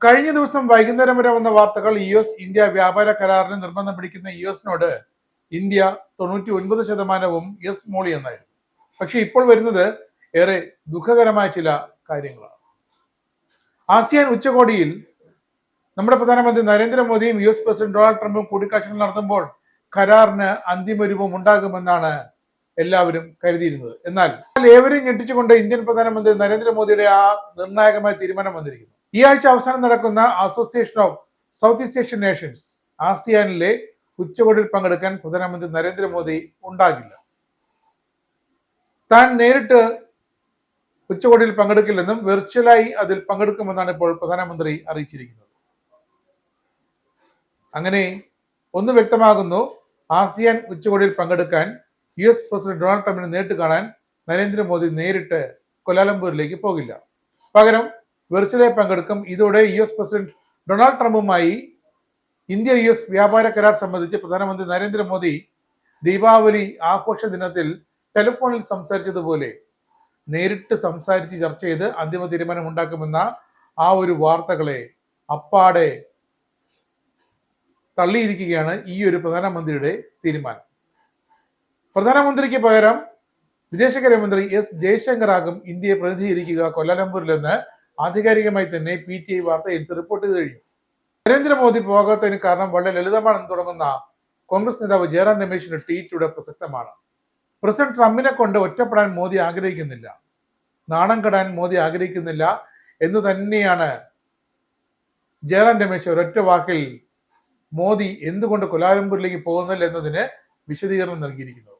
കഴിഞ്ഞ ദിവസം വൈകുന്നേരം വരെ വന്ന വാർത്തകൾ US ഇന്ത്യ വ്യാപാര കരാറിന് നിർബന്ധം പിടിക്കുന്ന US ഇന്ത്യ 99% യെസ് മോളി എന്നായിരുന്നു. പക്ഷെ ഇപ്പോൾ വരുന്നത് ഏറെ ദുഃഖകരമായ ചില കാര്യങ്ങളാണ്. ആസിയാൻ ഉച്ചകോടിയിൽ നമ്മുടെ പ്രധാനമന്ത്രി നരേന്ദ്രമോദിയും US പ്രസിഡന്റ് ഡൊണാൾഡ് ട്രംപും കൂടിക്കാഴ്ചകൾ നടത്തുമ്പോൾ കരാറിന് അന്തിമ രൂപം ഉണ്ടാകുമെന്നാണ് എല്ലാവരും കരുതിയിരുന്നത്. എന്നാൽ ഏവരെയും ഞെട്ടിച്ചുകൊണ്ട് ഇന്ത്യൻ പ്രധാനമന്ത്രി നരേന്ദ്രമോദിയുടെ ആ നിർണായകമായ തീരുമാനം വന്നിരിക്കുന്നു. ഈ ആഴ്ച അവസാനം നടക്കുന്ന association of South East Asian nations ആസിയാനിലെ ഉച്ചകോടിയിൽ പങ്കെടുക്കാൻ പ്രധാനമന്ത്രി നരേന്ദ്രമോദി ഉണ്ടാകില്ല. താൻ നേരിട്ട് ഉച്ചകോടിയിൽ പങ്കെടുക്കില്ലെന്നും വെർച്വലായി അതിൽ പങ്കെടുക്കുമെന്നാണ് ഇപ്പോൾ പ്രധാനമന്ത്രി അറിയിച്ചിരിക്കുന്നത്. അങ്ങനെ ഒന്ന് വ്യക്തമാകുന്നു, ആസിയാൻ ഉച്ചകോടിയിൽ പങ്കെടുക്കാൻ US പ്രസിഡന്റ് ഡൊണാൾഡ് ട്രംപിനെ നേരിട്ട് കാണാൻ നരേന്ദ്രമോദി നേരിട്ട് കൊലാലംപൂരിലേക്ക് പോകില്ല. പകരം വെർച്വലായി പങ്കെടുക്കും. ഇതോടെ US പ്രസിഡന്റ് ഡൊണാൾഡ് ട്രംപുമായി ഇന്ത്യ US വ്യാപാര കരാർ സംബന്ധിച്ച് പ്രധാനമന്ത്രി നരേന്ദ്രമോദി ദീപാവലി ആഘോഷ ദിനത്തിൽ ടെലിഫോണിൽ സംസാരിച്ചതുപോലെ നേരിട്ട് സംസാരിച്ച് ചർച്ച ചെയ്ത് അന്തിമ തീരുമാനം ഉണ്ടാക്കുമെന്ന ആ ഒരു വാർത്തകളെ അപ്പാടെ തള്ളിയിരിക്കുകയാണ് ഈ ഒരു പ്രധാനമന്ത്രിയുടെ തീരുമാനം. പ്രധാനമന്ത്രിക്ക് പകരം വിദേശകാര്യമന്ത്രി എസ് ജയശങ്കർ ആകും ഇന്ത്യയെ പ്രതിനിധീകരിക്കുക കൊലാലംപൂരിലെന്ന് ആധികാരികമായി തന്നെ PTI വാർത്ത ഏജൻസി റിപ്പോർട്ട് ചെയ്ത് കഴിഞ്ഞു. നരേന്ദ്രമോദി പോകാത്തതിന് കാരണം വളരെ ലളിതമാണെന്ന് തുടങ്ങുന്ന കോൺഗ്രസ് നേതാവ് ജയറാം രമേശിന്റെ ട്വീറ്റ് പ്രസക്തമാണ്. പ്രസിഡന്റ് ട്രംപിനെ കൊണ്ട് ഒറ്റപ്പെടാൻ മോദി ആഗ്രഹിക്കുന്നില്ല, നാണം കെടാൻ മോദി ആഗ്രഹിക്കുന്നില്ല എന്ന് തന്നെയാണ് ജയറാം രമേശ് ഒരൊറ്റ വാക്കിൽ മോദി എന്തുകൊണ്ട് കൊലാലംപൂരിലേക്ക് പോകുന്നില്ല എന്നതിന് വിശദീകരണം നൽകിയിരിക്കുന്നത്.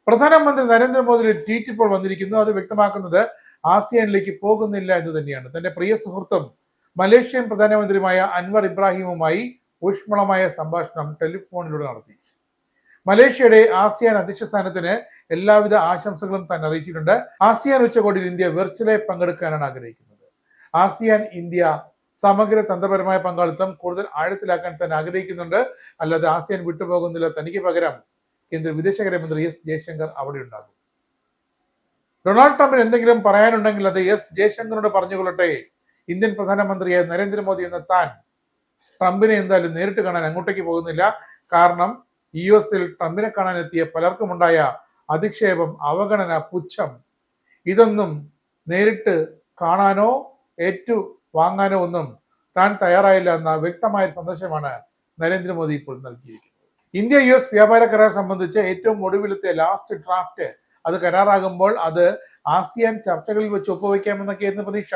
പ്രധാനമന്ത്രി നരേന്ദ്രമോദിയുടെ ട്വീറ്റ് ഇപ്പോൾ വന്നിരിക്കുന്നു. അത് വ്യക്തമാക്കുന്നത് ആസിയാനിലേക്ക് പോകുന്നില്ല എന്ന് തന്നെയാണ്. തന്റെ പ്രിയ സുഹൃത്തും മലേഷ്യൻ പ്രധാനമന്ത്രിയുമായ അൻവർ ഇബ്രാഹിമുമായി ഊഷ്മളമായ സംഭാഷണം ടെലിഫോണിലൂടെ നടത്തി. മലേഷ്യയുടെ ആസിയാൻ അധ്യക്ഷ സ്ഥാനത്തിന് എല്ലാവിധ ആശംസകളും താൻ അറിയിച്ചിട്ടുണ്ട്. ആസിയാൻ ഉച്ചകോടിയിൽ ഇന്ത്യ വെർച്വലായി പങ്കെടുക്കാനാണ് ആഗ്രഹിക്കുന്നത്. ആസിയാൻ ഇന്ത്യ സമഗ്ര തന്ത്രപരമായ പങ്കാളിത്തം കൂടുതൽ ആഴത്തിലാക്കാൻ താൻ ആഗ്രഹിക്കുന്നുണ്ട്. അല്ലാതെ ആസിയാൻ വിട്ടുപോകുന്നില്ല. തനിക്ക് പകരം കേന്ദ്ര വിദേശകാര്യമന്ത്രി എസ് ജയശങ്കർ അവിടെ ഉണ്ടാകും. ഡൊണാൾഡ് ട്രംപിന് എന്തെങ്കിലും പറയാനുണ്ടെങ്കിൽ അത് എസ് ജയശങ്കറിനോട് പറഞ്ഞുകൊള്ളട്ടെ. ഇന്ത്യൻ പ്രധാനമന്ത്രിയായ നരേന്ദ്രമോദി എന്ന താൻ ട്രംപിനെ എന്തായാലും നേരിട്ട് കാണാൻ അങ്ങോട്ടേക്ക് പോകുന്നില്ല. കാരണം US ട്രംപിനെ കാണാൻ എത്തിയ പലർക്കുമുണ്ടായ അധിക്ഷേപം, അവഗണന, പുച്ഛം ഇതൊന്നും നേരിട്ട് കാണാനോ ഏറ്റു വാങ്ങാനോ ഒന്നും താൻ തയ്യാറായില്ല എന്ന വ്യക്തമായ സന്ദേശമാണ് നരേന്ദ്രമോദി ഇപ്പോൾ നൽകിയിരിക്കുന്നത്. ഇന്ത്യ US വ്യാപാര കരാർ സംബന്ധിച്ച് ഏറ്റവും ഒടുവിലത്തെ ലാസ്റ്റ് ഡ്രാഫ്റ്റ് അത് കരാറാകുമ്പോൾ അത് ആസിയാൻ ചർച്ചകളിൽ വെച്ച് ഒപ്പുവെക്കാമെന്നൊക്കെയായിരുന്നു പ്രതീക്ഷ.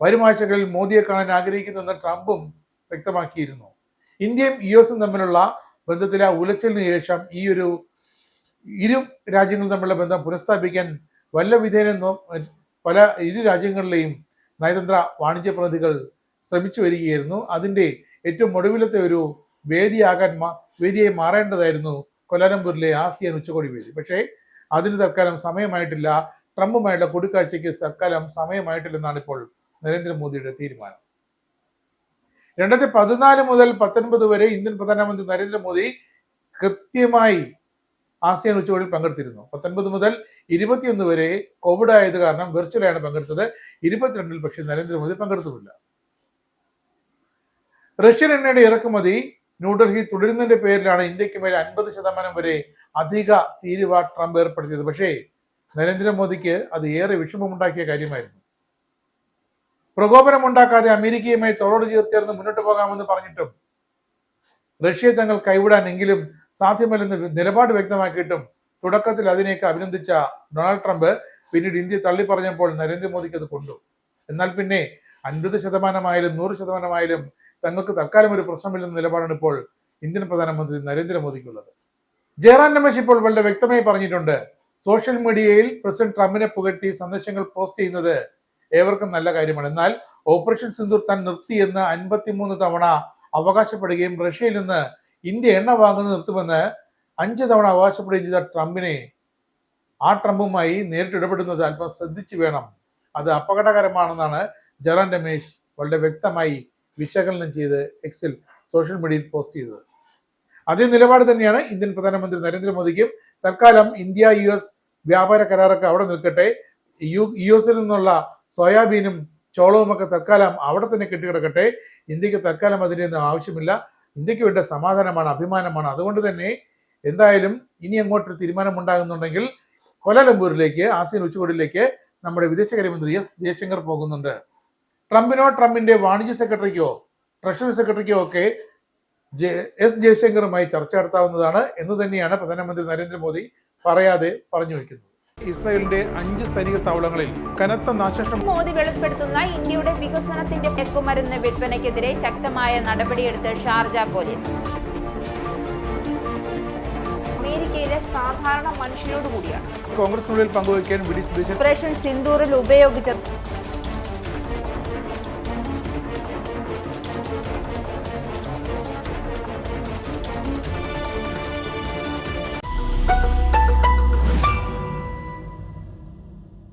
വരും ആഴ്ചകളിൽ മോദിയെ കാണാൻ ആഗ്രഹിക്കുന്നുവെന്ന് ട്രംപും വ്യക്തമാക്കിയിരുന്നു. ഇന്ത്യയും US തമ്മിലുള്ള ബന്ധത്തിലെ ഉലച്ചിലിന് ശേഷം ഈ ഒരു ഇരു രാജ്യങ്ങളും തമ്മിലുള്ള ബന്ധം പുനഃസ്ഥാപിക്കാൻ വല്ല വിധേന പല ഇരു രാജ്യങ്ങളിലെയും നയതന്ത്ര വാണിജ്യ പ്രതിനിധികൾ ശ്രമിച്ചു വരികയായിരുന്നു. അതിന്റെ ഏറ്റവും ഒടുവിലത്തെ ഒരു വേദിയായി മാറേണ്ടതായിരുന്നു കൊലാലംപൂരിലെ ആസിയാൻ ഉച്ചകോടി വേദി. പക്ഷേ അതിന് തൽക്കാലം സമയമായിട്ടില്ല. ട്രംപുമായിട്ടുള്ള കൂടിക്കാഴ്ചയ്ക്ക് തൽക്കാലം സമയമായിട്ടില്ലെന്നാണ് ഇപ്പോൾ നരേന്ദ്രമോദിയുടെ തീരുമാനം. 2014 മുതൽ 19 വരെ ഇന്ത്യൻ പ്രധാനമന്ത്രി നരേന്ദ്രമോദി കൃത്യമായി ആസിയാൻ ഉച്ചകോടിയിൽ പങ്കെടുത്തിരുന്നു. 19 മുതൽ 21 വരെ കോവിഡ് ആയത് കാരണം വെർച്വലായാണ് പങ്കെടുത്തത്. 22 പക്ഷേ നരേന്ദ്രമോദി പങ്കെടുത്തുമില്ല. റഷ്യൻ എണ്ണയുടെ ഇറക്കുമതി ന്യൂഡൽഹി തുടരുന്നതിന്റെ പേരിലാണ് ഇന്ത്യക്ക് മേൽ 50% വരെ അധിക തീരുവ ട്രംപ് ഏർപ്പെടുത്തിയത്. പക്ഷേ നരേന്ദ്രമോദിക്ക് അത് ഏറെ വിഷമമുണ്ടാക്കിയ കാര്യമായിരുന്നു. പ്രകോപനമുണ്ടാക്കാതെ അമേരിക്കയുമായി തോളോട് ചേർന്ന് മുന്നോട്ട് പോകാമെന്ന് പറഞ്ഞിട്ടും റഷ്യയെ തങ്ങൾ കൈവിടാനെങ്കിലും സാധ്യമല്ലെന്ന് നിലപാട് വ്യക്തമാക്കിയിട്ടും തുടക്കത്തിൽ അതിനെയൊക്കെ അഭിനന്ദിച്ച ഡൊണാൾഡ് ട്രംപ് പിന്നീട് ഇന്ത്യ തള്ളി പറഞ്ഞപ്പോൾ നരേന്ദ്രമോദിക്ക് അത് കൊണ്ടു. എന്നാൽ പിന്നെ 50% 100% തങ്ങൾക്ക് തൽക്കാലം ഒരു പ്രശ്നമില്ലെന്ന നിലപാടാണ് ഇപ്പോൾ ഇന്ത്യൻ പ്രധാനമന്ത്രി നരേന്ദ്രമോദിക്കുള്ളത്. ജയറാം രമേശ് ഇപ്പോൾ വളരെ വ്യക്തമായി പറഞ്ഞിട്ടുണ്ട്. സോഷ്യൽ മീഡിയയിൽ പ്രസിഡന്റ് ട്രംപിനെ പുകഴ്ത്തി സന്ദേശങ്ങൾ പോസ്റ്റ് ചെയ്യുന്നത് ഏവർക്കും നല്ല കാര്യമാണ്. എന്നാൽ ഓപ്പറേഷൻ സിന്ദൂർ താൻ നിർത്തിയെന്ന് 53 തവണ അവകാശപ്പെടുകയും റഷ്യയിൽ നിന്ന് ഇന്ത്യ എണ്ണ വാങ്ങുന്നത് നിർത്തുമെന്ന് 5 തവണ അവകാശപ്പെടുകയും ചെയ്ത ട്രംപിനെ ആ ട്രംപുമായി നേരിട്ട് ഇടപെടുന്നത് അല്പം ശ്രദ്ധിച്ചു വേണം. അത് അപകടകരമാണെന്നാണ് ജയറാം രമേശ് വളരെ വ്യക്തമായി വിശകലനം ചെയ്ത് എക്സിൽ സോഷ്യൽ മീഡിയയിൽ പോസ്റ്റ് ചെയ്തത്. അതേ നിലപാട് തന്നെയാണ് ഇന്ത്യൻ പ്രധാനമന്ത്രി നരേന്ദ്രമോദിക്കും. തൽക്കാലം ഇന്ത്യ US വ്യാപാര കരാറൊക്കെ അവിടെ നിൽക്കട്ടെ. US നിന്നുള്ള സോയാബീനും ചോളവുമൊക്കെ തൽക്കാലം അവിടെ തന്നെ കെട്ടിക്കിടക്കട്ടെ. ഇന്ത്യക്ക് തൽക്കാലം അതിൻ്റെയൊന്നും ആവശ്യമില്ല. ഇന്ത്യക്ക് വേണ്ട സമാധാനമാണ്, അഭിമാനമാണ്. അതുകൊണ്ട് തന്നെ എന്തായാലും ഇനി അങ്ങോട്ടൊരു തീരുമാനം ഉണ്ടാകുന്നുണ്ടെങ്കിൽ കൊലാലംപൂരിലേക്ക്, ആസിയാൻ ഉച്ചകോടിയിലേക്ക് നമ്മുടെ വിദേശകാര്യമന്ത്രി എസ് ജയശങ്കർ പോകുന്നുണ്ട്. ട്രംപിനോ ട്രംപിന്റെ വാണിജ്യ സെക്രട്ടറിക്കോ ട്രഷറി സെക്രട്ടറിക്കോ ഒക്കെ എസ് ജയശങ്കറുമായി ചർച്ച നടത്താവുന്നതാണ് എന്ന് തന്നെയാണ് പ്രധാനമന്ത്രി നരേന്ദ്രമോദി പറയാതെ പറഞ്ഞു വയ്ക്കുന്നത്. ഇസ്രായേലിന്റെ 5 സൈനിക താവളങ്ങളിൽ കനത്ത നാശനഷ്ടം. മോദി വെളിപ്പെടുത്തുന്ന ഇന്ത്യയുടെ വികസനത്തിന്റെ മയക്കുമരുന്ന് വിൽപ്പനയ്ക്കെതിരെ ശക്തമായ നടപടിയെടുത്ത് ഷാർജ പോലീസ്. അമേരിക്കയിലെ സാധാരണ മനുഷ്യരോട് കൂടിയാണ് കോൺഗ്രസിനുള്ളിൽ പങ്കുവയ്ക്കാൻ വി ഡി സതീശൻ ഓപ്പറേഷൻ സിന്ദൂറിൽ ഉപയോഗിച്ച